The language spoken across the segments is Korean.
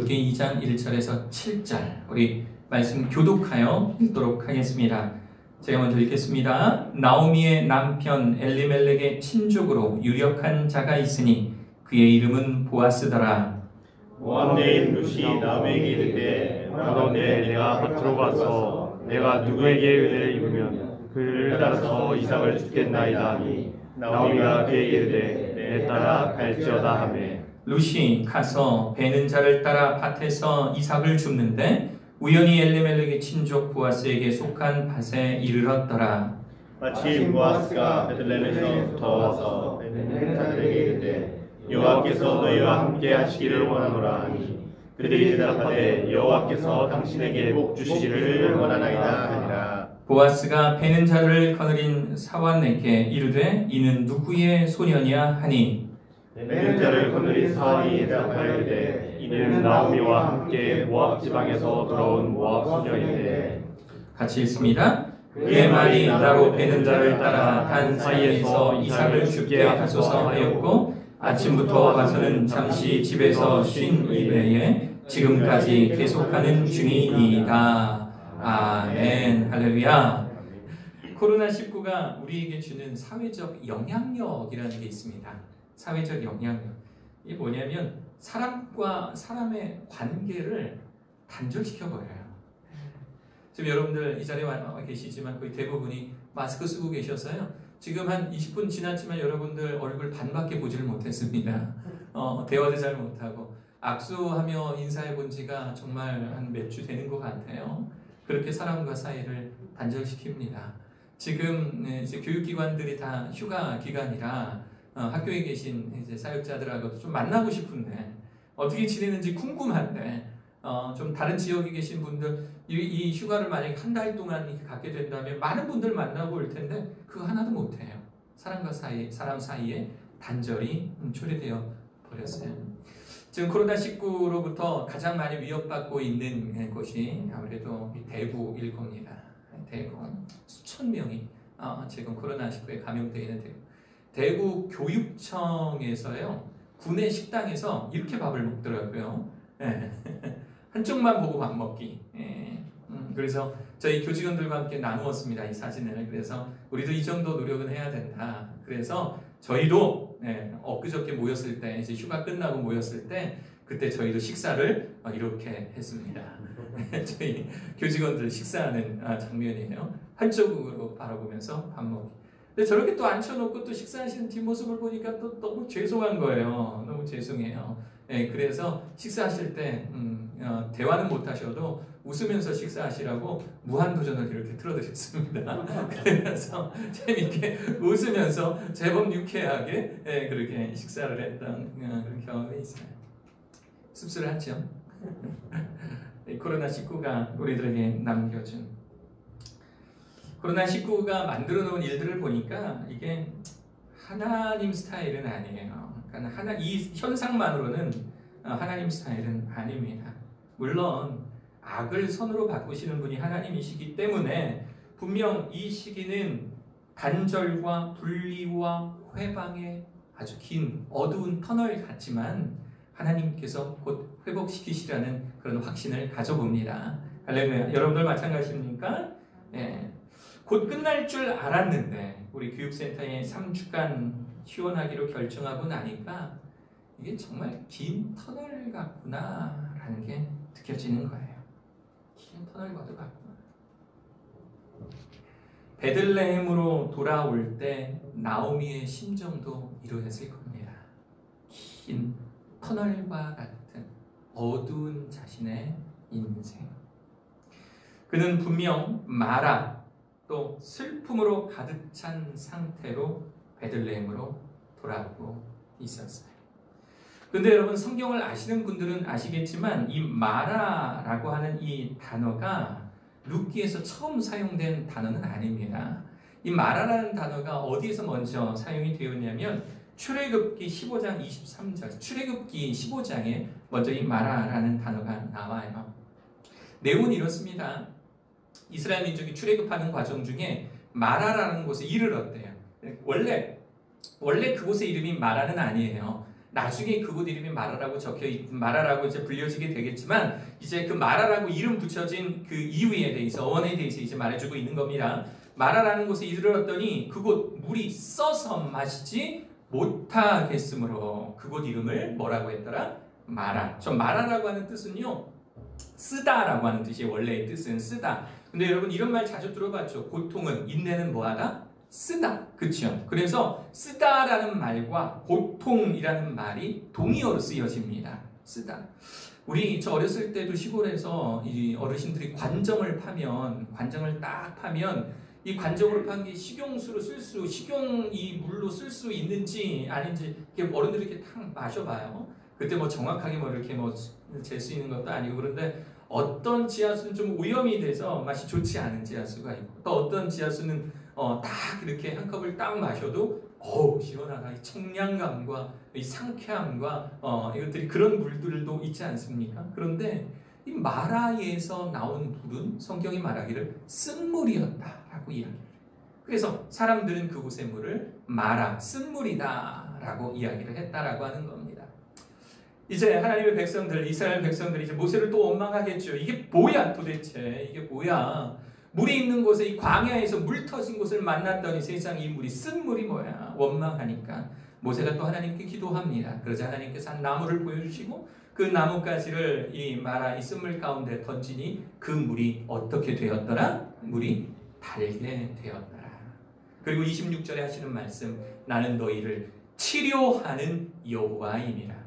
욥기 2장 1절에서 7절 우리 말씀 교독하여 읽도록 하겠습니다. 제가 먼저 읽겠습니다. 나오미의 남편 엘리멜렉의 친족으로 유력한 자가 있으니 그의 이름은 보아스더라. 모압내인 룻이 나오미에게 이르되 원하건대 내가 밭으로 가서 내가 누구에게 은혜를 입으면 그를 따라서 이삭을 주겠나이다 하니 나오미가 그에게 이르되 내 딸아 갈지어다 하매 룻이 가서 베는 자를 따라 밭에서 이삭을 줍는데 우연히 엘리멜렉의 친족 보아스에게 속한 밭에 이르렀더라. 마침 보아스가 베들레헴에서부터 와서 베는 자들에게 이르되 여호와께서 너희와 함께 하시기를 원하노라 하니 그들이 대답하되 여호와께서 당신에게 복 주시기를 원하나이다 하니라. 보아스가 베는 자를 거느린 사환에게 이르되 이는 누구의 소년이야 하니 베는 자를 거느린 사환이 대답하여 이르되 이는 나오미와 함께 모압 지방에서 돌아온 모압 소녀인데. 같이 읽습니다. 그의 말이 나로 베는 자를 따라 단 사이에서 이삭을 죽게 하소서 하였고 아침부터 와서는 잠시 집에서 쉰 이외에 지금까지 계속하는 중이니이다. 아멘. 할렐루야. 코로나19가 우리에게 주는 사회적 영향력이라는 게 있습니다. 사회적 영향력. 이게 뭐냐면 사람과 사람의 관계를 단절시켜버려요. 지금 여러분들 이 자리에 와 계시지만 거의 대부분이 마스크 쓰고 계셔서요. 지금 한 20분 지났지만 여러분들 얼굴 반밖에 보지를 못했습니다. 대화도 잘 못하고 악수하며 인사해 본 지가 정말 한 몇 주 되는 것 같아요. 그렇게 사람과 사이를 단절시킵니다. 지금 이제 교육기관들이 다 휴가 기간이라 학교에 계신 이제 사역자들하고도 좀 만나고 싶은데 어떻게 지내는지 궁금한데 좀 다른 지역에 계신 분들 이 휴가를 만약에 한 달 동안 갖게 된다면 많은 분들 만나고 올 텐데 그거 하나도 못해요. 사람 사이에 단절이 초래되어 버렸어요. 지금 코로나19로부터 가장 많이 위협받고 있는 곳이 아무래도 대구일 겁니다. 대구 수천 명이 지금 코로나19에 감염되어 있는 대구 교육청에서요 구내 식당에서 이렇게 밥을 먹더라고요. 한쪽만 보고 밥 먹기. 그래서 저희 교직원들과 함께 나누었습니다. 이 사진을. 그래서 우리도 이 정도 노력은 해야 된다. 그래서 저희도 엊그저께 모였을 때 이제 휴가 끝나고 모였을 때 그때 저희도 식사를 이렇게 했습니다. 저희 교직원들 식사하는 장면이에요. 한쪽으로 바라보면서 밥 먹기. 근데 저렇게 또 앉혀놓고 또 식사하시는 뒷모습을 보니까 또 너무 죄송한 거예요. 너무 죄송해요. 그래서 식사하실 때 대화는 못하셔도 웃으면서 식사하시라고 무한도전을 이렇게 틀어드렸습니다. 그래서 재밌게 웃으면서 제법 유쾌하게 그렇게 식사를 했던 그런 경험이 있어요. 씁쓸하죠? 코로나19가 우리들에게 남겨준 코로나19가 만들어 놓은 일들을 보니까 이게 하나님 스타일은 아니에요. 그러니까 이 현상만으로는 하나님 스타일은 아닙니다. 물론 악을 선으로 바꾸시는 분이 하나님이시기 때문에 분명 이 시기는 단절과 분리와 회방의 아주 긴 어두운 터널 같지만 하나님께서 곧 회복시키시라는 그런 확신을 가져봅니다. 할렐루야. 여러분들 마찬가지입니까? 곧 끝날 줄 알았는데 우리 교육센터에 3주간 휴원하기로 결정하고 나니까 이게 정말 긴 터널 같구나 라는 게 느껴지는 거예요. 긴 터널과도 같구나. 베들레헴으로 돌아올 때 나오미의 심정도 이러했을 겁니다. 긴 터널과 같은 어두운 자신의 인생. 그는 분명 마라 또 슬픔으로 가득 찬 상태로 베들레헴으로 돌아오고 있었어요. 근데 여러분 성경을 아시는 분들은 아시겠지만 이 마라라고 하는 이 단어가 룻기에서 처음 사용된 단어는 아닙니다. 이 마라라는 단어가 어디에서 먼저 사용이 되었냐면 출애굽기 15장 23절 출애굽기 15장에 먼저 이 마라라는 단어가 나와요. 내용은 이렇습니다. 이스라엘 민족이 출애굽하는 과정 중에 마라라는 곳에 이르렀대요. 원래 그곳의 이름이 마라는 아니에요. 나중에 그곳 이름이 마라라고 마라라고 이제 불려지게 되겠지만 이제 그 마라라고 이름 붙여진 그 이유에 대해서 원에 대해서 이제 말해주고 있는 겁니다. 마라라는 곳에 이르렀더니 그곳 물이 써서 마시지 못하겠으므로 그곳 이름을 뭐라고 했더라? 마라. 저 마라라고 하는 뜻은요, 쓰다라고 하는 뜻이에요. 원래의 뜻은 쓰다. 근데 여러분 이런 말 자주 들어봤죠. 고통은, 인내는 뭐하다? 쓰다. 그렇죠? 그래서 쓰다라는 말과 고통이라는 말이 동의어로 쓰여집니다. 쓰다. 저 어렸을 때도 시골에서 이 어르신들이 관정을 딱 파면 이 관정으로 판 게 식용 이 물로 쓸 수 있는지 아닌지 어른들이 이렇게 탁 마셔봐요. 그때 뭐 정확하게 뭐 이렇게 뭐 잴 수 있는 것도 아니고 그런데 어떤 지하수는 좀 오염이 돼서 맛이 좋지 않은 지하수가 있고 또 어떤 지하수는 딱 이렇게 한 컵을 딱 마셔도 시원하다. 이 청량감과 이 상쾌함과 이것들이 그런 물들도 있지 않습니까? 그런데 이 마라에서 나온 물은 성경이 말하기를 쓴물이었다라고 이야기를 해요. 그래서 사람들은 그곳의 물을 마라, 쓴물이다라고 이야기를 했다라고 하는 겁니다. 이제 하나님의 백성들, 이스라엘 백성들이 이제 모세를 또 원망하겠죠. 이게 뭐야 도대체? 이게 뭐야? 물이 있는 곳에 이 광야에서 물 터진 곳을 만났더니 세상 이 물이 쓴 물이 뭐야? 원망하니까 모세가 또 하나님께 기도합니다. 그러자 하나님께서 한 나무를 보여주시고 그 나뭇가지를 이 마라 이 쓴물 가운데 던지니 그 물이 어떻게 되었더라? 물이 달게 되었더라. 그리고 26절에 하시는 말씀, 나는 너희를 치료하는 여호와임이라.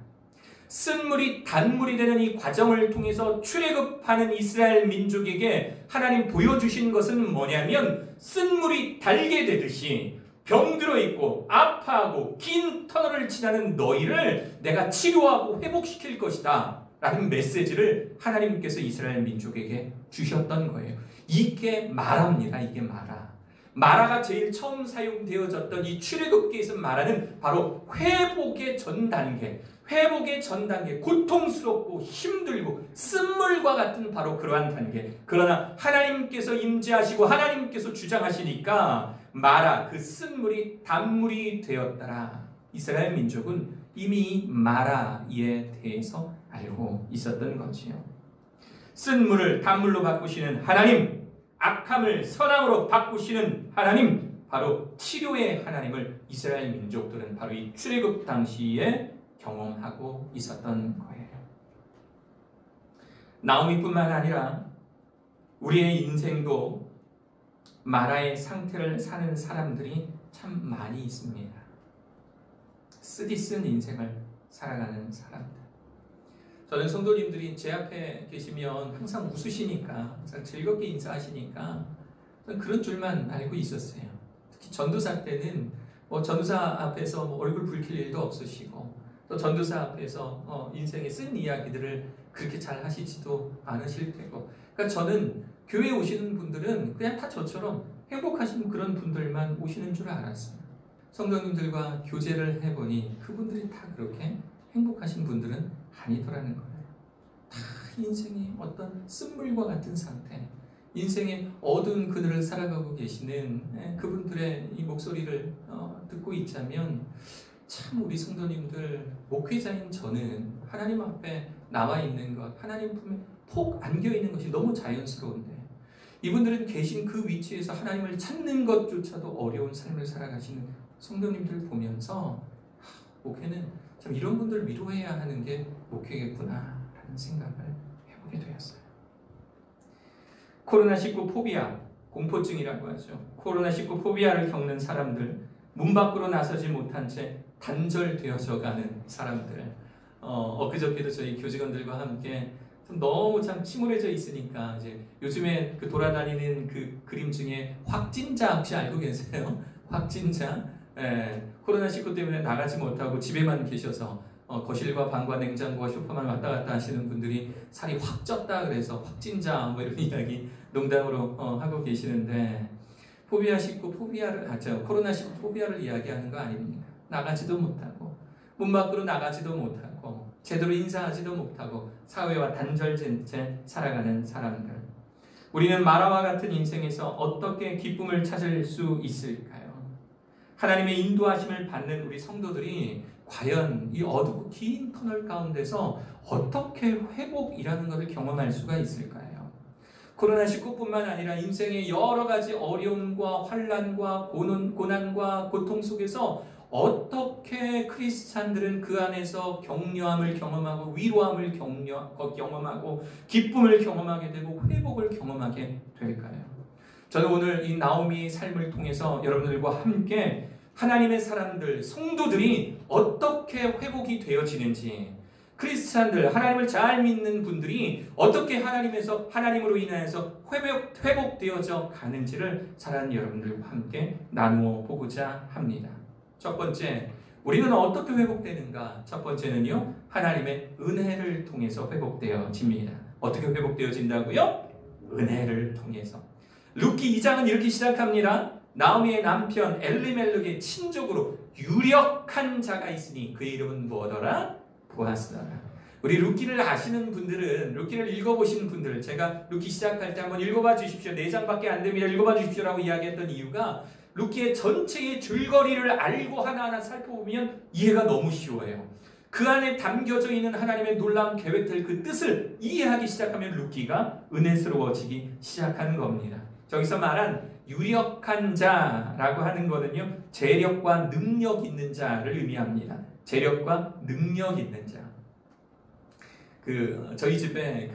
쓴물이 단물이 되는 이 과정을 통해서 출애굽하는 이스라엘 민족에게 하나님 보여주신 것은 뭐냐면 쓴물이 달게 되듯이 병들어 있고 아파하고 긴 터널을 지나는 너희를 내가 치료하고 회복시킬 것이다 라는 메시지를 하나님께서 이스라엘 민족에게 주셨던 거예요. 이게 마라입니다. 이게 마라. 마라가 제일 처음 사용되어졌던 이 출애굽기에서 말하는 바로 회복의 전 단계, 고통스럽고 힘들고 쓴물과 같은 바로 그러한 단계. 그러나 하나님께서 임재하시고 하나님께서 주장하시니까 마라, 그 쓴물이 단물이 되었더라. 이스라엘 민족은 이미 마라에 대해서 알고 있었던 거지요. 쓴물을 단물로 바꾸시는 하나님, 악함을 선함으로 바꾸시는 하나님, 바로 치료의 하나님을 이스라엘 민족들은 바로 이 출애굽 당시에 경험하고 있었던 거예요. 나오미뿐만 아니라 우리의 인생도 마라의 상태를 사는 사람들이 참 많이 있습니다. 쓰디쓴 인생을 살아가는 사람들. 저는 성도님들이 제 앞에 계시면 항상 웃으시니까, 항상 즐겁게 인사하시니까 저는 그런 줄만 알고 있었어요. 특히 전도사 때는 전도사 앞에서 얼굴 붉힐 일도 없으시고 또 전도사 앞에서 인생의 쓴 이야기들을 그렇게 잘 하시지도 않으실 테고, 그러니까 저는 교회에 오시는 분들은 그냥 다 저처럼 행복하신 그런 분들만 오시는 줄 알았어요. 성도님들과 교제를 해보니 그분들이 다 그렇게 행복하신 분들은 아니더라는 거예요. 다 인생의 어떤 쓴물과 같은 상태, 인생의 어두운 그늘을 살아가고 계시는 그분들의 이 목소리를 듣고 있자면 참 우리 성도님들, 목회자인 저는 하나님 앞에 나와 있는 것, 하나님 품에 폭 안겨 있는 것이 너무 자연스러운데 이분들은 계신 그 위치에서 하나님을 찾는 것조차도 어려운 삶을 살아가시는 성도님들을 보면서 목회는 참 이런 분들을 위로해야 하는 게 목회겠구나 라는 생각을 해보게 되었어요. 코로나19 포비아, 공포증이라고 하죠. 코로나19 포비아를 겪는 사람들, 문 밖으로 나서지 못한 채 단절되어져 가는 사람들. 엊그저께도 저희 교직원들과 함께 너무 참 침울해져 있으니까 이제 요즘에 그 돌아다니는 그 그림 중에 확진자 혹시 알고 계세요? 확진자. 코로나19 때문에 나가지 못하고 집에만 계셔서 거실과 방과 냉장고와 소파만 왔다 갔다 하시는 분들이 살이 확 쪘다 그래서 확진자 뭐 이런 이야기 농담으로 하고 계시는데 코로나19 포비아를 이야기하는 거 아닙니까? 나가지도 못하고 문 밖으로 나가지도 못하고 제대로 인사하지도 못하고 사회와 단절된 채 살아가는 사람들. 우리는 마라와 같은 인생에서 어떻게 기쁨을 찾을 수 있을까요? 하나님의 인도하심을 받는 우리 성도들이 과연 이 어둡고 긴 터널 가운데서 어떻게 회복이라는 것을 경험할 수가 있을까요? 코로나19뿐만 아니라 인생의 여러 가지 어려움과 환난과 고난과 고통 속에서 어떻게 크리스찬들은 그 안에서 격려함을 경험하고 위로함을 경험하고 기쁨을 경험하게 되고 회복을 경험하게 될까요? 저는 오늘 이 나오미의 삶을 통해서 여러분들과 함께 하나님의 사람들, 성도들이 어떻게 회복이 되어지는지, 크리스찬들, 하나님을 잘 믿는 분들이 어떻게 하나님으로 인하여서 회복되어져 가는지를 사랑하는 여러분들과 함께 나누어 보고자 합니다. 첫 번째, 우리는 어떻게 회복되는가? 첫 번째는요, 하나님의 은혜를 통해서 회복되어집니다. 어떻게 회복되어진다고요? 은혜를 통해서. 룻기 2장은 이렇게 시작합니다. 나오미의 남편 엘리멜렉의 친족으로 유력한 자가 있으니 그의 이름은 뭐더라? 보아스더라. 우리 룻기를 아시는 분들은, 룻기를 읽어보시는 분들, 제가 룻기 시작할 때 한번 읽어봐 주십시오. 4장밖에 안 됩니다. 읽어봐 주십시오라고 이야기했던 이유가 룻기의 전체의 줄거리를 알고 하나하나 살펴보면 이해가 너무 쉬워요. 그 안에 담겨져 있는 하나님의 놀라운 계획들, 그 뜻을 이해하기 시작하면 룻기가 은혜스러워지기 시작하는 겁니다. 저기서 말한 유력한 자라고 하는 거는요, 재력과 능력 있는 자를 의미합니다. 재력과 능력 있는 자. 저희 집에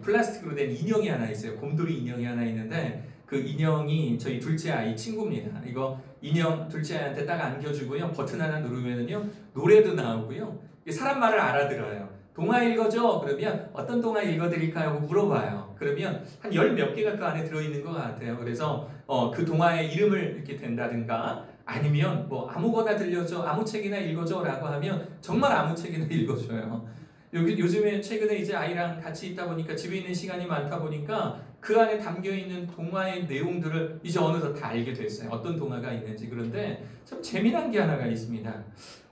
플라스틱으로 된 인형이 하나 있어요. 곰돌이 인형이 하나 있는데 그 인형이 저희 둘째 아이 친구입니다. 이거 인형 둘째 아이한테 딱 안겨주고요, 버튼 하나 누르면은요 노래도 나오고요, 사람 말을 알아들어요. 동화 읽어줘? 그러면 어떤 동화 읽어드릴까요? 하고 물어봐요. 그러면 한 10몇 개가 그 안에 들어있는 것 같아요. 그래서 그 동화의 이름을 이렇게 된다든가, 아니면 뭐 아무거나 들려줘, 아무 책이나 읽어줘 라고 하면 정말 아무 책이나 읽어줘요. 요즘에 최근에 이제 아이랑 같이 있다 보니까, 집에 있는 시간이 많다 보니까 그 안에 담겨있는 동화의 내용들을 이제 어느덧 다 알게 됐어요. 어떤 동화가 있는지. 그런데 참 재미난 게 하나가 있습니다.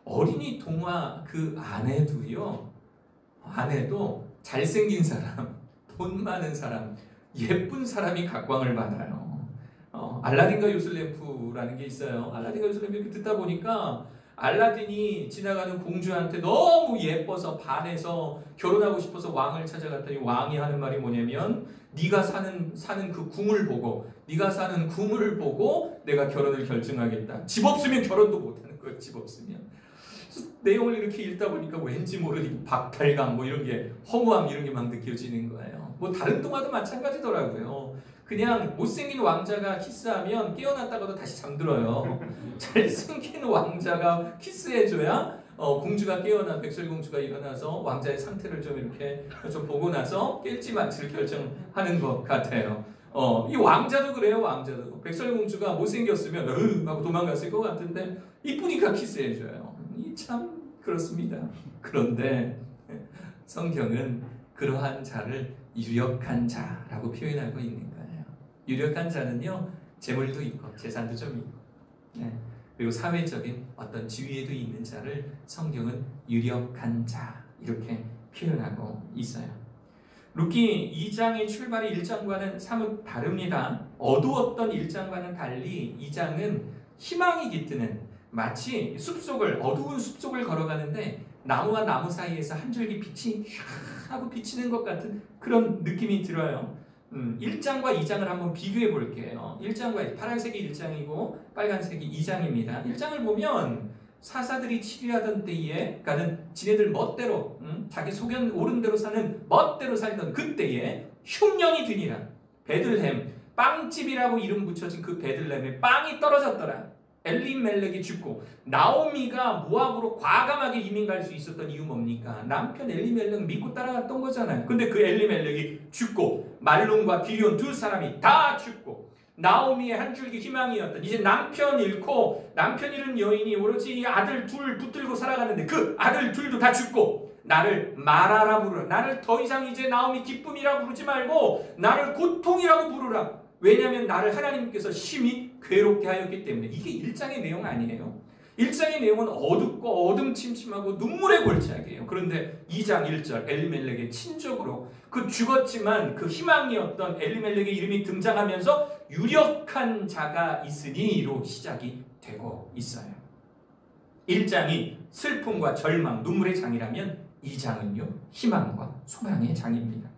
어린이 동화 그 안에도 잘생긴 사람, 돈 많은 사람, 예쁜 사람이 각광을 받아요. 알라딘과 요술램프라는 게 있어요. 알라딘과 요술램프 듣다 보니까 알라딘이 지나가는 공주한테 너무 예뻐서 반해서 결혼하고 싶어서 왕을 찾아갔더니 왕이 하는 말이 뭐냐면, 네가 사는 그 궁을 보고, 네가 사는 궁을 보고 내가 결혼을 결정하겠다. 집 없으면 결혼도 못하는 거예요. 집 없으면. 내용을 이렇게 읽다 보니까 왠지 모르게 박탈감, 뭐 이런 게, 허무함 이런 게 막 느껴지는 거예요. 뭐 다른 동화도 마찬가지더라고요. 그냥 못생긴 왕자가 키스하면 깨어났다가도 다시 잠들어요. 잘생긴 왕자가 키스해줘야 공주가 백설공주가 일어나서 왕자의 상태를 좀 이렇게 좀 보고 나서 깰지 말지를 결정하는 것 같아요. 이 왕자도 그래요. 왕자도 백설공주가 못생겼으면 하고 도망갔을 것 같은데 이쁘니까 키스해줘요. 참 그렇습니다. 그런데 성경은 그러한 자를 유력한 자라고 표현하고 있는 거예요. 유력한 자는요, 재물도 있고 재산도 좀 있고, 그리고 사회적인 어떤 지위에도 있는 자를 성경은 유력한 자 이렇게 표현하고 있어요. 룻기 2장의 출발이 1장과는 사뭇 다릅니다. 어두웠던 1장과는 달리 2장은 희망이 깃드는, 마치 어두운 숲속을 걸어가는데 나무와 나무 사이에서 한 줄기 빛이 휘 하고 비치는 것 같은 그런 느낌이 들어요. 1장과 2장을 한번 비교해 볼게요. 1장과 파란색이 1장이고 빨간색이 2장입니다. 1장을 보면 사사들이 치리하던 때에, 그러니까 지네들 멋대로, 자기 소견 옳은 대로 사는 멋대로 살던 그때에 흉년이 드니라. 베들레헴, 빵집이라고 이름 붙여진 그 베들레헴에 빵이 떨어졌더라. 엘리멜렉이 죽고, 나오미가 모압으로 과감하게 이민 갈 수 있었던 이유 뭡니까? 남편 엘리멜렉 믿고 따라갔던 거잖아요. 근데 그 엘리멜렉이 죽고, 말론과 비리온 두 사람이 다 죽고, 나오미의 한 줄기 희망이었던, 이제 남편 잃고, 남편 잃은 여인이 오로지 아들 둘 붙들고 살아가는데 그 아들 둘도 다 죽고, 나를 마라라 부르라. 나를 더 이상 이제 나오미 기쁨이라고 부르지 말고 나를 고통이라고 부르라. 왜냐하면 나를 하나님께서 심히 괴롭게 하였기 때문에. 이게 1장의 내용 아니에요. 1장의 내용은 어둡고 어둠침침하고 눈물의 골짜기예요. 그런데 2장 1절 엘리멜렉의 친족으로, 그 죽었지만 그 희망이었던 엘리멜렉의 이름이 등장하면서 유력한 자가 있으니로 시작이 되고 있어요. 1장이 슬픔과 절망, 눈물의 장이라면 2장은요, 희망과 소망의 장입니다.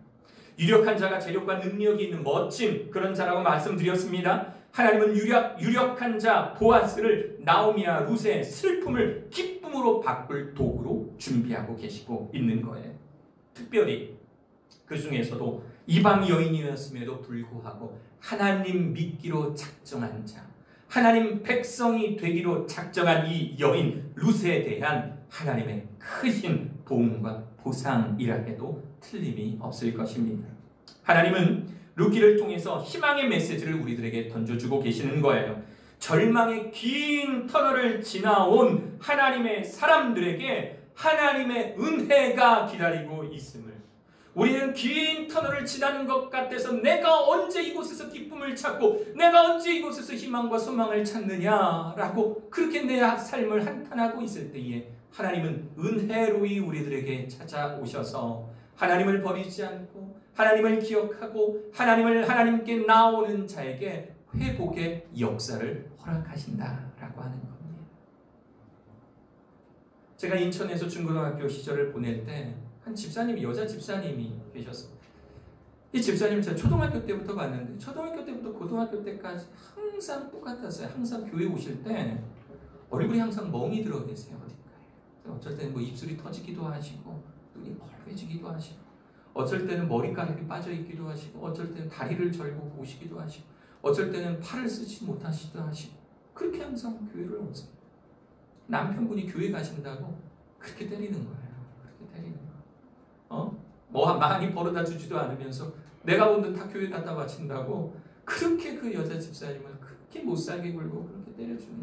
유력한 자가 재력과 능력이 있는 멋진 그런 자라고 말씀드렸습니다. 하나님은 유력한 자 보아스를 나오미와 룻의 슬픔을 기쁨으로 바꿀 도구로 준비하고 계시고 있는 거예요. 특별히 그 중에서도 이방 여인이었음에도 불구하고 하나님 믿기로 작정한 자, 하나님 백성이 되기로 작정한 이 여인 룻에 대한 하나님의 크신 보응과 보상이라 해도 틀림이 없을 것입니다. 하나님은 룻기를 통해서 희망의 메시지를 우리들에게 던져주고 계시는 거예요. 절망의 긴 터널을 지나온 하나님의 사람들에게 하나님의 은혜가 기다리고 있음을, 우리는 긴 터널을 지나는 것 같아서 내가 언제 이곳에서 기쁨을 찾고 내가 언제 이곳에서 희망과 소망을 찾느냐라고 그렇게 내 삶을 한탄하고 있을 때에 하나님은 은혜로이 우리들에게 찾아오셔서 하나님을 버리지 않고 하나님을 기억하고 하나님께 나오는 자에게 회복의 역사를 허락하신다라고 하는 겁니다. 제가 인천에서 중고등학교 시절을 보낼 때 한 집사님이, 여자 집사님이 계셨어요. 이 집사님을 제가 초등학교 때부터 봤는데 초등학교 때부터 고등학교 때까지 항상 똑같았어요. 항상 교회 오실 때 얼굴이 항상 멍이 들어 계세요. 어딘가에. 어쩔 때는 뭐 입술이 터지기도 하시고 눈이 벌개지기도 하시고 어쩔 때는 머리카락이 빠져 있기도 하시고 어쩔 때는 다리를 절고 오시기도 하시고 어쩔 때는 팔을 쓰지 못하시기도 하시고 그렇게 항상 교회를 오세요. 남편분이 교회 가신다고 그렇게 때리는 거예요. 그렇게 때리는 거예요. 뭐 많이 벌어다 주지도 않으면서 내가 본 듯 다 교회 갖다 바친다고 그렇게 그 여자 집사님을 그렇게 못살게 굴고 그렇게 때려주는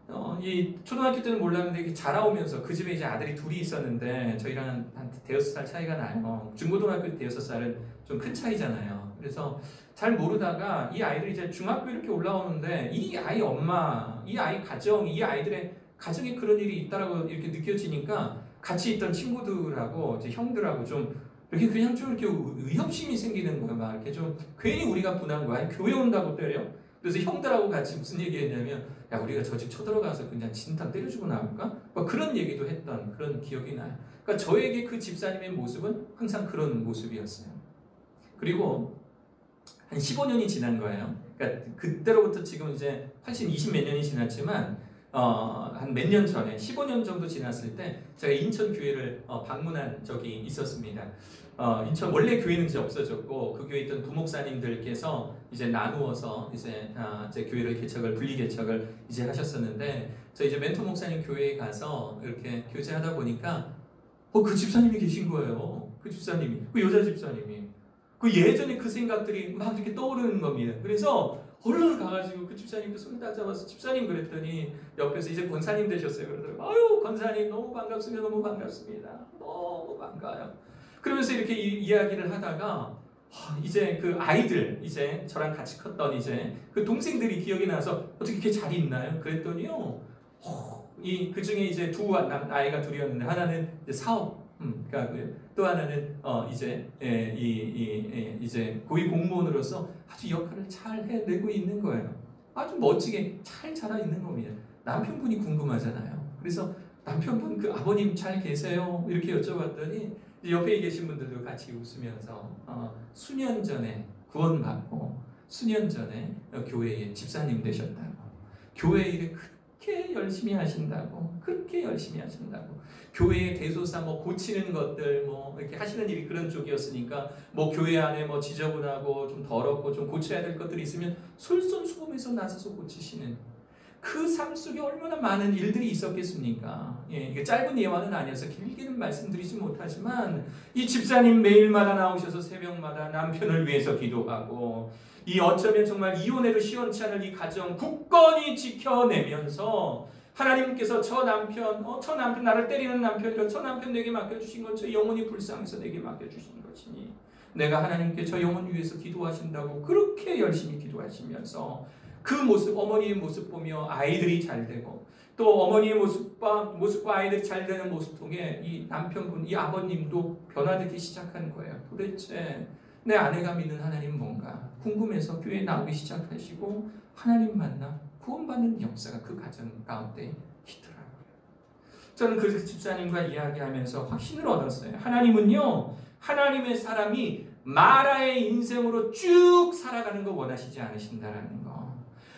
거예요. 이 초등학교 때는 몰랐는데 이렇게 자라오면서 그 집에 이제 아들이 둘이 있었는데 저희랑 한 대여섯 살 차이가 나요. 중고등학교 때 대여섯 살은 좀 큰 차이잖아요. 그래서 잘 모르다가 이 아이들이 이제 중학교 이렇게 올라오는데 이 아이 엄마, 이 아이 가정, 이 아이들의 가정에 그런 일이 있다라고 이렇게 느껴지니까 같이 있던 친구들하고 이제 형들하고 좀 이렇게 그냥 좀 이렇게 의협심이 생기는 거예요. 막 이렇게 좀 괜히 우리가 분한 거야. 교회 온다고 때려. 그래서 형들하고 같이 무슨 얘기했냐면 야 우리가 저 집 쳐들어가서 그냥 진탕 때려주고 나올까? 막 그런 얘기도 했던 그런 기억이 나요. 그러니까 저에게 그 집사님의 모습은 항상 그런 모습이었어요. 그리고 한 15년이 지난 거예요. 그러니까 그때로부터 지금 이제 훨씬 20몇 년이 지났지만 한 몇 년 전에 15년 정도 지났을 때 제가 인천 교회를 방문한 적이 있었습니다. 인천 원래 교회는 이제 없어졌고 그 교회에 있던 부목사님들께서 이제 나누어서 이제 교회를 분리 개척을 이제 하셨었는데 저 이제 멘토 목사님 교회에 가서 이렇게 교제하다 보니까 그 집사님이 계신 거예요. 그 집사님이, 그 여자 집사님이. 그 예전에 그 생각들이 막 이렇게 떠오르는 겁니다. 그래서 얼른 가가지고 그 집사님 그 손 따잡아서 집사님 그랬더니 옆에서 이제 권사님 되셨어요. 그러더라고요. 아유 권사님 너무 반갑습니다. 너무 반갑습니다. 너무 반가워요. 그러면서 이렇게 이야기를 하다가 이제 그 아이들 이제 저랑 같이 컸던 이제 그 동생들이 기억이 나서 어떻게 이렇게 잘 있나요? 그랬더니요. 그 중에 이제 아이가 둘이었는데 하나는 이제 사업 가고요. 또 하나는 이제 고위 공무원으로서 아주 역할을 잘 해내고 있는 거예요. 아주 멋지게 잘 자라 있는 겁니다. 남편분이 궁금하잖아요. 그래서 남편분 그 아버님 잘 계세요? 이렇게 여쭤봤더니 옆에 계신 분들도 같이 웃으면서 수년 전에 구원받고 수년 전에 교회에 집사님 되셨다고, 교회 일에 그렇게 열심히 하신다고, 그렇게 열심히 하신다고, 교회의 대소사 뭐 고치는 것들 뭐 이렇게 하시는 일이 그런 쪽이었으니까 뭐 교회 안에 뭐 지저분하고 좀 더럽고 좀 고쳐야 될 것들이 있으면 솔선수범해서 나서서 고치시는 그 삶 속에 얼마나 많은 일들이 있었겠습니까? 이게 짧은 예화는 아니어서 길게는 말씀드리지 못하지만 이 집사님 매일마다 나오셔서 새벽마다 남편을 위해서 기도하고 이 어쩌면 정말 이혼해도 시원치 않을 이 가정 굳건히 지켜내면서 하나님께서 저 남편 나를 때리는 남편이라 저 남편 내게 맡겨주신 것, 저 영혼이 불쌍해서 내게 맡겨주신 것이니 내가 하나님께 저 영혼 위해서 기도하신다고 그렇게 열심히 기도하시면서 그 모습, 어머니의 모습 보며 아이들이 잘 되고 또 어머니의 모습과 아이들이 잘 되는 모습 통해 이 남편분, 이 아버님도 변화되기 시작한 거예요. 도대체 내 아내가 믿는 하나님 뭔가 궁금해서 교회에 나오기 시작하시고 하나님 만나 구원받는 역사가 그 가정 가운데 있더라고요. 저는 그 집사님과 이야기하면서 확신을 얻었어요. 하나님은요, 하나님의 사람이 마라의 인생으로 쭉 살아가는 거 원하시지 않으신다라는 거.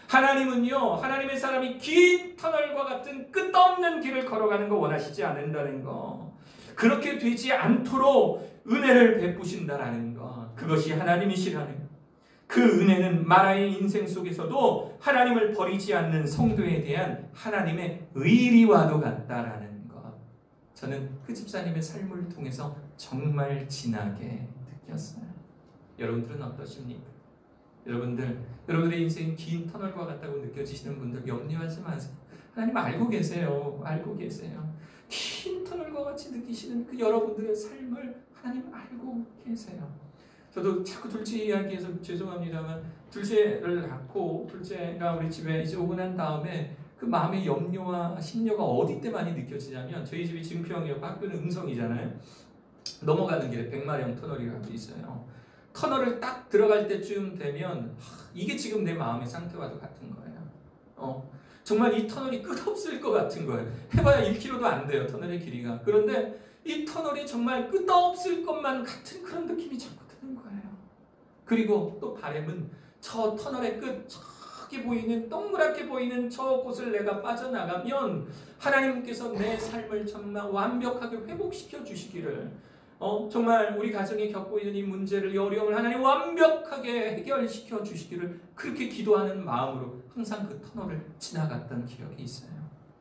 하나님은요, 하나님의 사람이 긴 터널과 같은 끝없는 길을 걸어가는 거 원하시지 않는다는 거. 그렇게 되지 않도록 은혜를 베푸신다라는 것, 그것이 하나님이시라는 것. 그 은혜는 마라의 인생 속에서도 하나님을 버리지 않는 성도에 대한 하나님의 의리와도 같다라는 것, 저는 그 집사님의 삶을 통해서 정말 진하게 느꼈어요. 여러분들은 어떠십니까? 여러분들의 인생이 긴 터널과 같다고 느껴지시는 분들 염려하지 마세요. 하나님 알고 계세요. 알고 계세요. 긴 터널과 같이 느끼시는 그 여러분들의 삶을 하나님 알고 계세요. 저도 자꾸 둘째 이야기해서 죄송합니다만, 둘째를 낳고 둘째가 우리 집에 이제 오고 난 다음에 그 마음의 염려와 심려가 어디 때 많이 느껴지냐면, 저희 집이 증평이었고 학교는 응성이잖아요. 넘어가는 길에 백마령 터널이라고 있어요. 터널을 딱 들어갈 때쯤 되면 이게 지금 내 마음의 상태와도 같은 거예요. 정말 이 터널이 끝없을 것 같은 거예요. 해봐야 1km도 안 돼요, 터널의 길이가. 그런데 이 터널이 정말 끝없을 것만 같은 그런 느낌이 자꾸 드는 거예요. 그리고 또 바람은 저 터널의 끝, 저기 보이는 동그랗게 보이는 저곳을 내가 빠져나가면 하나님께서 내 삶을 정말 완벽하게 회복시켜 주시기를, 정말 우리 가정이 겪고 있는 이 문제를, 이 어려움을 하나님 완벽하게 해결시켜 주시기를 그렇게 기도하는 마음으로 항상 그 터널을 지나갔던 기억이 있어요.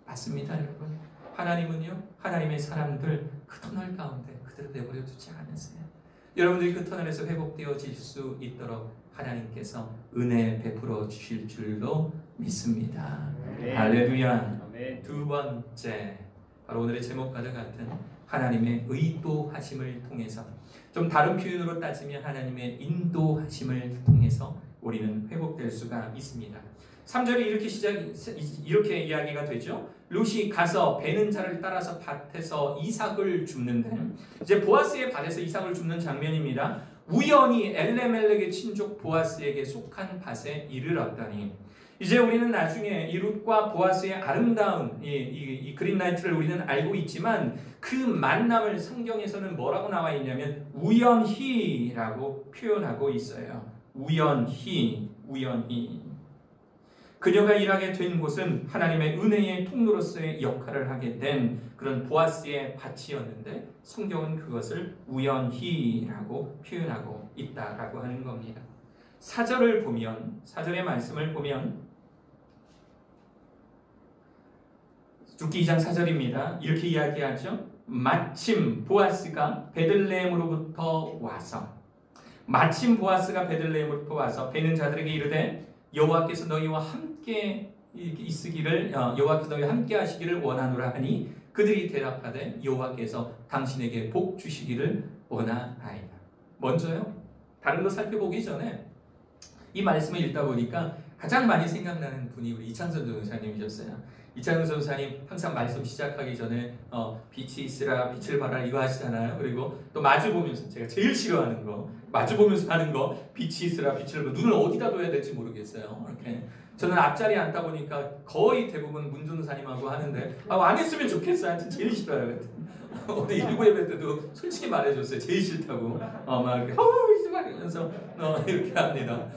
맞습니다, 여러분. 하나님은요, 하나님의 사람들 그 터널 가운데 그대로 내버려 두지 않으세요. 여러분들이 그 터널에서 회복되어질 수 있도록 하나님께서 은혜 베풀어 주실 줄로 믿습니다. 네. 할렐루야. 네. 두 번째, 바로 오늘의 제목과도 같은 하나님의 의도하심을 통해서, 좀 다른 표현으로 따지면 하나님의 인도하심을 통해서 우리는 회복될 수가 있습니다. 3절에 이렇게 이야기가 되죠. 룻이 가서 베는 자를 따라서 밭에서 이삭을 줍는데, 이제 보아스의 밭에서 이삭을 줍는 장면입니다. 우연히 엘레멜렉의 친족 보아스에게 속한 밭에 이르렀더니, 이제 우리는 나중에 이 룻과 보아스의 아름다운 이 그린라이트를 우리는 알고 있지만, 그 만남을 성경에서는 뭐라고 나와 있냐면 우연히라고 표현하고 있어요. 우연히. 그녀가 일하게 된 곳은 하나님의 은혜의 통로로서의 역할을 하게 된 그런 보아스의 밭이었는데, 성경은 그것을 우연히라고 표현하고 있다라고 하는 겁니다. 4절을 보면, 4절의 말씀을 보면, 룻기 2장 4절입니다. 이렇게 이야기하죠. 마침 보아스가 베들레헴으로부터 와서 베는 자들에게 이르되 여호와께서 너희와 함께 있으기를, 여호와께서 너희와 함께 하시기를 원하노라 하니, 그들이 대답하되 여호와께서 당신에게 복 주시기를 원하나이다. 먼저요, 다른 거 살펴보기 전에 이 말씀을 읽다 보니까 가장 많이 생각나는 분이 우리 이창선 전도사님이셨어요. 이창선 전도사님 항상 말씀 시작하기 전에 빛이 있으라 빛을 발하라 이거 하시잖아요. 그리고 또 마주 보면서, 제가 제일 싫어하는 거, 마주 보면서 하는 거, 빛이 있으라 빛을, 눈을 어디다 둬야 될지 모르겠어요. 이렇게 저는 앞자리에 앉다 보니까 거의 대부분 문 전도사님하고 하는데, 안 했으면 좋겠어요. 하여튼 제일 싫어요. 오늘 일부 예배 때도 솔직히 말해줬어요. 제일 싫다고. 막 이렇게 이러면서 이렇게 합니다.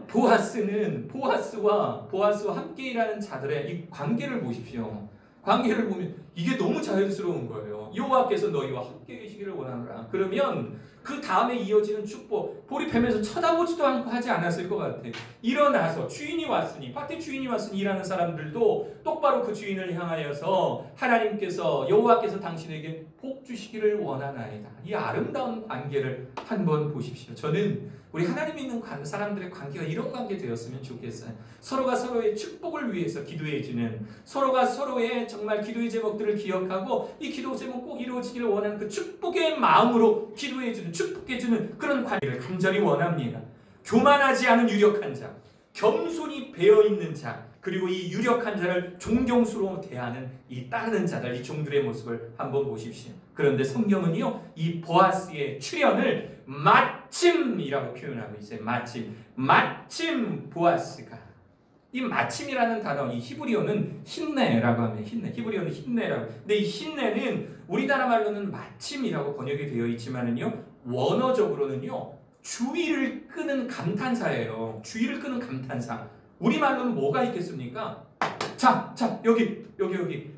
보아스와 함께 일하는 자들의 이 관계를 보십시오. 관계를 보면 이게 너무 자연스러운 거예요. 여호와께서 너희와 함께 계시기를 원하노라. 그러면 그 다음에 이어지는 축복, 보리뱀에서 쳐다보지도 않고 하지 않았을 것 같아요. 일어나서 주인이 왔으니, 밭에 주인이 왔으니 일하는 사람들도 똑바로 그 주인을 향하여서 하나님께서, 여호와께서 당신에게 복 주시기를 원하나이다. 이 아름다운 관계를 한번 보십시오. 저는 우리 하나님 믿는 사람들의 관계가 이런 관계 되었으면 좋겠어요. 서로가 서로의 축복을 위해서 기도해주는, 서로가 서로의 정말 기도의 제목들을 기억하고 이 기도 제목 꼭 이루어지기를 원하는 그 축복의 마음으로 기도해주는, 축복해주는 그런 관계를 간절히 원합니다. 교만하지 않은 유력한 자, 겸손히 배어있는 자, 그리고 이 유력한 자를 존경스러워 대하는 이 따르는 자들, 이 종들의 모습을 한번 보십시오. 그런데 성경은요, 이 보아스의 출현을 마침이라고 표현하고 있어요. 마침 보아스가 이 마침이라는 단어, 이 히브리어는 힌내라고 하면 힌내, 히브리어는 힌내라고. 근데 이 힌내는 우리나라 말로는 마침이라고 번역이 되어 있지만은요, 원어적으로는요, 주의를 끄는 감탄사예요. 주의를 끄는 감탄사. 우리 말로는 뭐가 있겠습니까? 자, 여기,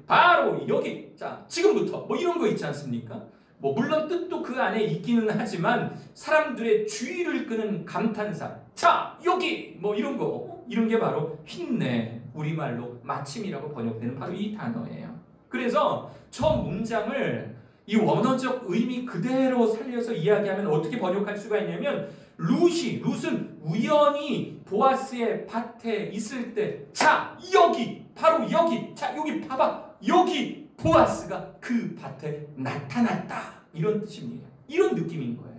바로 여기, 자, 지금부터, 뭐 이런 거 있지 않습니까? 뭐, 물론 뜻도 그 안에 있기는 하지만, 사람들의 주의를 끄는 감탄사. 자, 여기! 뭐 이런 거. 이런 게 바로 힌내, 우리말로 마침이라고 번역되는 바로 이 단어예요. 그래서 저 문장을 이 원어적 의미 그대로 살려서 이야기하면 어떻게 번역할 수가 있냐면, 룻은 우연히 보아스의 밭에 있을 때, 자, 여기, 바로 여기, 자, 여기 봐봐, 여기 보아스가 그 밭에 나타났다. 이런 뜻입니다. 이런 느낌인 거예요.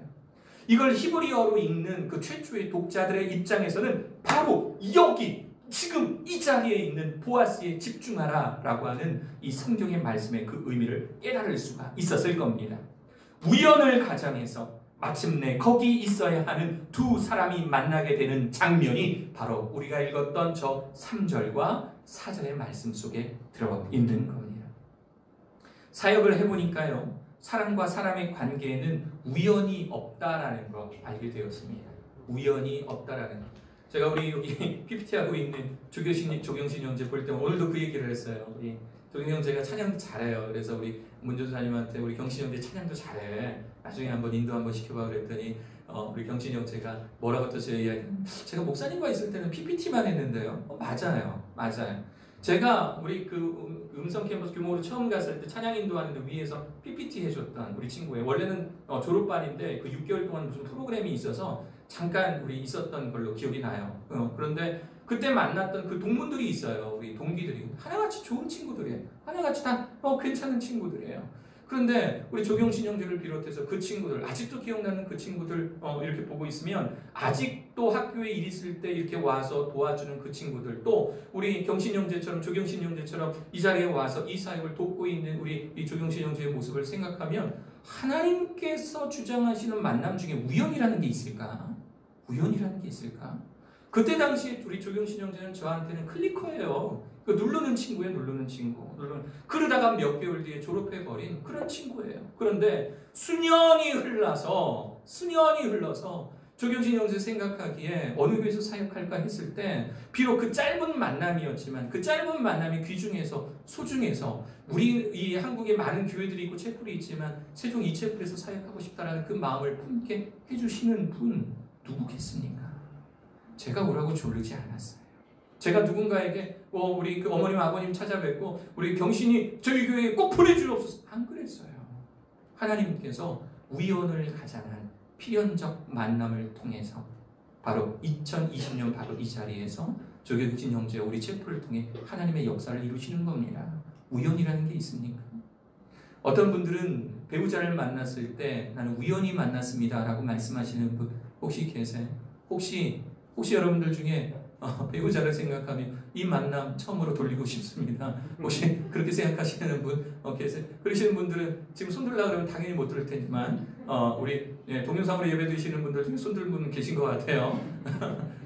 이걸 히브리어로 읽는 그 최초의 독자들의 입장에서는 바로 여기, 지금 이 자리에 있는 보아스에 집중하라 라고 하는 이 성경의 말씀의 그 의미를 깨달을 수가 있었을 겁니다. 우연을 가장해서 마침내 거기 있어야 하는 두 사람이 만나게 되는 장면이 바로 우리가 읽었던 저 3절과 4절의 말씀 속에 들어있는 겁니다. 사역을 해보니까요, 사람과 사람의 관계에는 우연이 없다라는 거 알게 되었습니다. 우연이 없다라는 거. 제가 우리 여기 PPT 하고 있는 조경신 형제 볼 때 오늘도 그 얘기를 했어요. 우리 조경신 형제가 찬양도 잘해요. 그래서 우리 문전사님한테 우리 경신 형제 찬양도 잘해. 나중에 한번 인도 한번 시켜봐 그랬더니 우리 경신 형제가 뭐라고 또 제 이야기. 제가 목사님과 있을 때는 PPT만 했는데요. 맞아요. 제가 우리 그 음성 캠퍼스 규모로 처음 갔을 때 찬양 인도하는데 위에서 PPT 해줬던 우리 친구예요. 원래는 졸업반인데 그 6개월 동안 무슨 프로그램이 있어서 잠깐 우리 있었던 걸로 기억이 나요. 그런데 그때 만났던 그 동문들이 있어요. 우리 동기들이 하나같이 좋은 친구들이에요. 하나같이 다 괜찮은 친구들이에요. 그런데 우리 조경신 형제를 비롯해서 그 친구들, 아직도 기억나는 그 친구들 이렇게 보고 있으면 아직도 학교에 일 있을 때 이렇게 와서 도와주는 그 친구들, 또 우리 경신 형제처럼 조경신 형제처럼 이 자리에 와서 이 사역을 돕고 있는 우리 이 조경신 형제의 모습을 생각하면 하나님께서 주장하시는 만남 중에 우연이라는 게 있을까? 우연이라는 게 있을까? 그때 당시에 우리 조경신 형제는 저한테는 클리커예요. 누르는 친구예요, 누르는 친구. 그러다가 몇 개월 뒤에 졸업해버린 그런 친구예요. 그런데 수년이 흘러서 조경신 형제 생각하기에 어느 교회에서 사역할까 했을 때 비록 그 짧은 만남이었지만 그 짧은 만남이 귀중해서 소중해서 우리 이 한국에 많은 교회들이 있고 채플이 있지만 세종 이 채플에서 사역하고 싶다라는 그 마음을 품게 해주시는 분 누구겠습니까? 제가 오라고 조르지 않았어요. 제가 누군가에게 우리 그 어머님 아버님 찾아뵙고 우리 경신이 저희 교회에 꼭 보내주옵소서 안 그랬어요. 하나님께서 우연을 가장한 필연적 만남을 통해서 바로 2020년 바로 이 자리에서 조경신 형제와 우리 채플을 통해 하나님의 역사를 이루시는 겁니다. 우연이라는 게 있습니까? 어떤 분들은 배우자를 만났을 때 나는 우연히 만났습니다 라고 말씀하시는 분 혹시 계세요? 혹시 여러분들 중에 배우자를 생각하면 이 만남 처음으로 돌리고 싶습니다. 혹시 그렇게 생각하시는 분 계세요? 그러시는 분들은 지금 손들려고 그러면 당연히 못 들을 테지만 우리 동영상으로 예배 드리시는 분들 중에 손들 분 계신 것 같아요.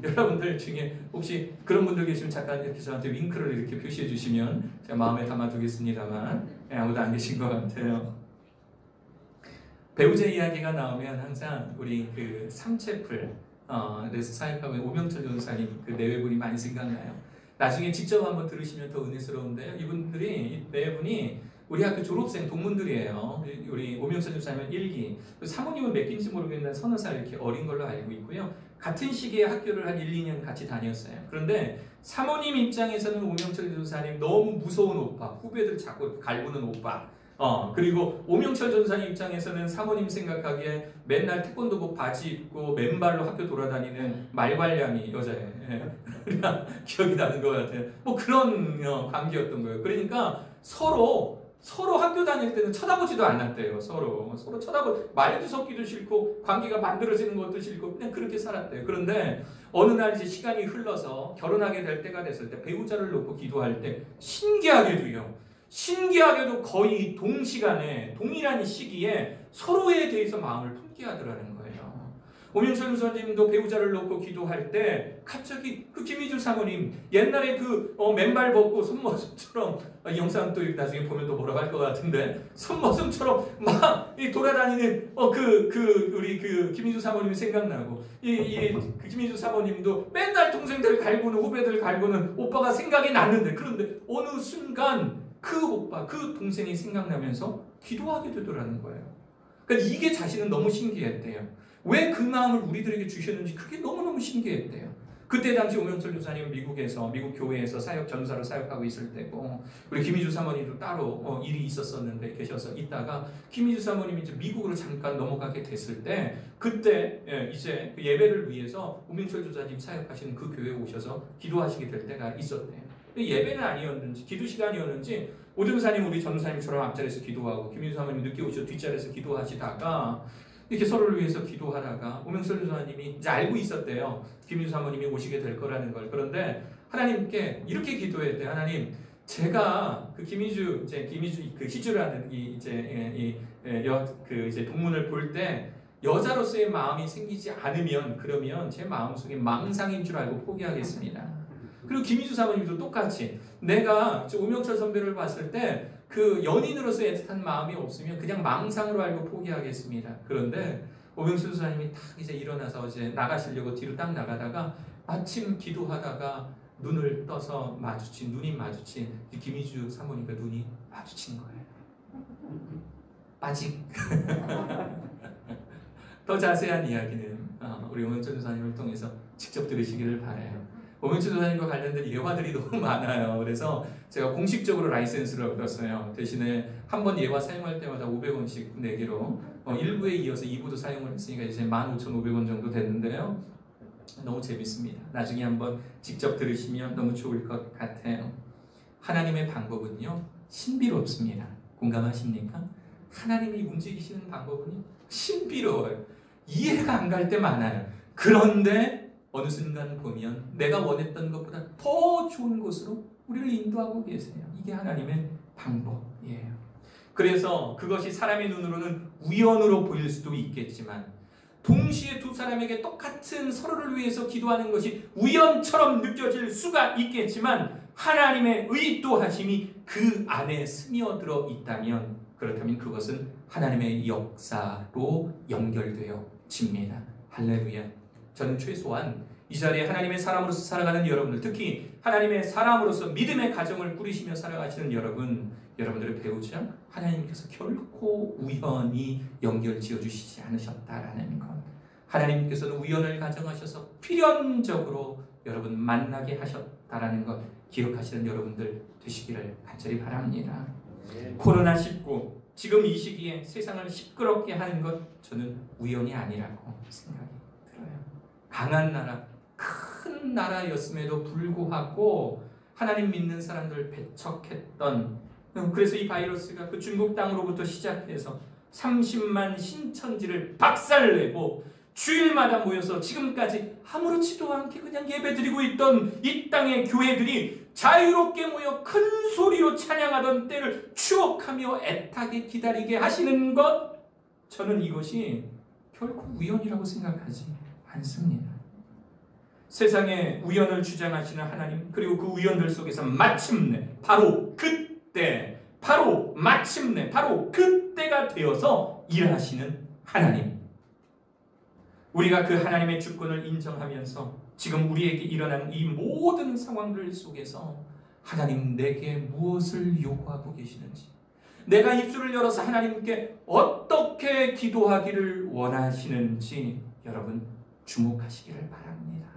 여러분들 중에 혹시 그런 분들 계시면 잠깐 이렇게 저한테 윙크를 이렇게 표시해 주시면 제가 마음에 담아두겠습니다만 아무도 안 계신 것 같아요. 배우자 이야기가 나오면 항상 우리 그 삼채플 그래서 사역하고 있는 오명철 전사님 그 내외분이 많이 생각나요. 나중에 직접 한번 들으시면 더 은혜스러운데요. 이분들이 내외분이 우리 학교 졸업생 동문들이에요. 우리 오명철 전사님은 1기, 사모님은 몇 기인지 모르겠는데 서너 살 이렇게 어린 걸로 알고 있고요. 같은 시기에 학교를 한 1, 2년 같이 다녔어요. 그런데 사모님 입장에서는 오명철 전사님 너무 무서운 오빠, 후배들 자꾸 갈구는 오빠. 그리고 오명철 전사님 입장에서는 사모님 생각하기에 맨날 태권도복 바지 입고 맨발로 학교 돌아다니는 말괄량이 여자예요. 기억이 나는 것 같아요. 뭐 그런 관계였던 거예요. 그러니까 서로 학교 다닐 때는 쳐다보지도 않았대요. 서로 말도 섞기도 싫고 관계가 만들어지는 것도 싫고 그냥 그렇게 살았대요. 그런데 어느 날 이제 시간이 흘러서 결혼하게 될 때가 됐을 때 배우자를 놓고 기도할 때 신기하게도 거의 동시간에 동일한 시기에 서로에 대해서 마음을 품게 하더라는 거예요. 오명철 교사님도 배우자를 놓고 기도할 때 갑자기 그 김희주 사모님 옛날에 그 맨발 벗고 손머슴처럼 영상 또 나중에 보면 또 뭐라고 할 것 같은데 손머슴처럼 막 돌아다니는 우리 그 김희주 사모님이 생각나고 그 김희주 사모님도 맨날 동생들 갈구는 후배들 갈구는 오빠가 생각이 났는데 그런데 어느 순간 그 오빠 그 동생이 생각나면서 기도하게 되더라는 거예요. 그러니까 이게 자신은 너무 신기했대요. 왜 그 마음을 우리들에게 주셨는지 그게 너무너무 신기했대요. 그때 당시 오명철 교사님 미국 교회에서 전사로 사역하고 있을 때고 우리 김희주 사모님도 따로 일이 있었었는데 계셔서 있다가 김희주 사모님이 이제 미국으로 잠깐 넘어가게 됐을 때 그때 이제 그 예배를 위해서 오명철 교사님 사역하시는 그 교회에 오셔서 기도하시게 될 때가 있었대요. 예배는 아니었는지 기도 시간이었는지 오정사님 우리 전사님처럼 앞자리에서 기도하고 김희주 사모님 늦게 오셔서 뒷자리에서 기도하시다가 이렇게 서로를 위해서 기도하다가 오명철 교사님이 이제 알고 있었대요. 김희주 사모님이 오시게 될 거라는 걸. 그런데 하나님께 이렇게 기도했대요. 하나님, 제가 그 김희주 그 희주라는 이제 동문을 볼 때 여자로서의 마음이 생기지 않으면 그러면 제 마음속에 망상인 줄 알고 포기하겠습니다. 그리고 김희주 사모님도 똑같이 내가 오명철 선배를 봤을 때 그 연인으로서의 애틋한 마음이 없으면 그냥 망상으로 알고 포기하겠습니다. 그런데 오명철 선생님이 딱 이제 일어나서 이제 나가시려고 뒤로 딱 나가다가 마침 기도하다가 눈을 떠서 눈이 마주친 김희주 사모님과 눈이 마주친 거예요. 아직 더 자세한 이야기는 우리 오명철 선생님을 통해서 직접 들으시기를 바라요. 오명철 교사님과 관련된 예화들이 너무 많아요. 그래서 제가 공식적으로 라이센스를 얻었어요. 대신에 한 번 예화 사용할 때마다 500원씩 내기로 1부에 이어서 2부도 사용을 했으니까 이제 15,500원 정도 됐는데요. 너무 재밌습니다. 나중에 한번 직접 들으시면 너무 좋을 것 같아요. 하나님의 방법은요, 신비롭습니다. 공감하십니까? 하나님이 움직이시는 방법은요, 신비로워요. 이해가 안 갈 때 많아요. 그런데 어느 순간 보면 내가 원했던 것보다 더 좋은 곳으로 우리를 인도하고 계세요. 이게 하나님의 방법이에요. 그래서 그것이 사람의 눈으로는 우연으로 보일 수도 있겠지만 동시에 두 사람에게 똑같은 서로를 위해서 기도하는 것이 우연처럼 느껴질 수가 있겠지만 하나님의 의도하심이 그 안에 스며들어 있다면 그렇다면 그것은 하나님의 역사로 연결되어집니다. 할렐루야. 저는 최소한 이 자리에 하나님의 사람으로서 살아가는 여러분들, 특히 하나님의 사람으로서 믿음의 가정을 꾸리시며 살아가시는 여러분들의 배우자, 하나님께서 결코 우연히 연결 지어주시지 않으셨다라는 것. 하나님께서는 우연을 가정하셔서 필연적으로 여러분 만나게 하셨다라는 것 기억하시는 여러분들 되시기를 간절히 바랍니다. 코로나19, 지금 이 시기에 세상을 시끄럽게 하는 것 저는 우연이 아니라고 생각이 들어요. 강한 나라, 큰 나라였음에도 불구하고 하나님 믿는 사람들을 배척했던, 그래서 이 바이러스가 그 중국 땅으로부터 시작해서 30만 신천지를 박살내고 주일마다 모여서 지금까지 아무렇지도 않게 그냥 예배드리고 있던 이 땅의 교회들이 자유롭게 모여 큰 소리로 찬양하던 때를 추억하며 애타게 기다리게 하시는 것, 저는 이것이 결코 우연이라고 생각하지 않습니다. 세상에 우연을 주장하시는 하나님, 그리고 그 우연들 속에서 마침내 바로 그때, 마침내 바로 그때가 되어서 일하시는 하나님. 우리가 그 하나님의 주권을 인정하면서 지금 우리에게 일어나는 이 모든 상황들 속에서 하나님 내게 무엇을 요구하고 계시는지, 내가 입술을 열어서 하나님께 어떻게 기도하기를 원하시는지 여러분 주목하시기를 바랍니다.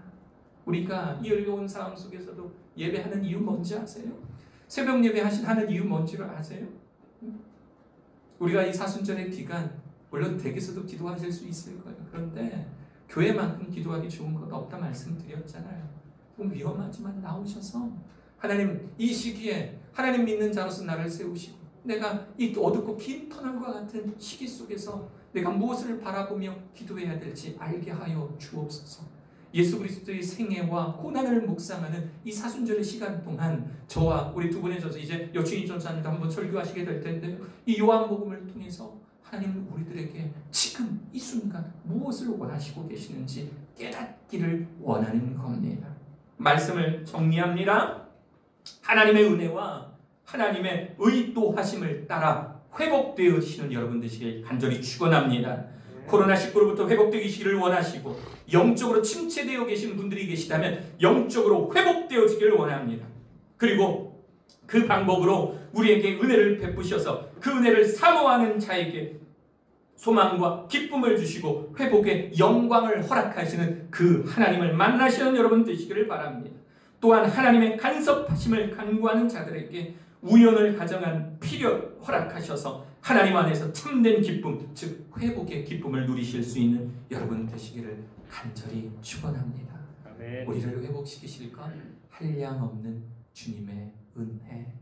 우리가 이 어려운 상황 속에서도 예배하는 이유 뭔지 아세요? 새벽 예배 하는 이유 뭔지를 아세요? 우리가 이 사순절의 기간, 물론 댁에서도 기도하실 수 있을 거예요. 그런데 교회만큼 기도하기 좋은 건 없다 말씀드렸잖아요. 좀 위험하지만 나오셔서 하나님, 이 시기에 하나님 믿는 자로서 나를 세우시고 내가 이 어둡고 긴 터널과 같은 시기 속에서 내가 무엇을 바라보며 기도해야 될지 알게 하여 주옵소서. 예수 그리스도의 생애와 고난을 묵상하는 이 사순절의 시간 동안 저와 우리 두 분의 전사, 이제 여춘희 전사님도 한번 설교하시게 될 텐데 이 요한복음을 통해서 하나님 우리들에게 지금 이 순간 무엇을 원하시고 계시는지 깨닫기를 원하는 겁니다. 말씀을 정리합니다. 하나님의 은혜와 하나님의 의도하심을 따라 회복되시는 여러분 되시길 간절히 축원합니다. 코로나19로부터 회복되기를 원하시고 영적으로 침체되어 계신 분들이 계시다면 영적으로 회복되어지기를 원합니다. 그리고 그 방법으로 우리에게 은혜를 베푸셔서 그 은혜를 사모하는 자에게 소망과 기쁨을 주시고 회복의 영광을 허락하시는 그 하나님을 만나시는 여러분 되시기를 바랍니다. 또한 하나님의 간섭하심을 간구하는 자들에게 우연을 가정한 필요 허락하셔서 하나님 안에서 참된 기쁨, 즉 회복의 기쁨을 누리실 수 있는 여러분 되시기를 간절히 축원합니다. 우리를 회복시키실 것 한량 없는 주님의 은혜.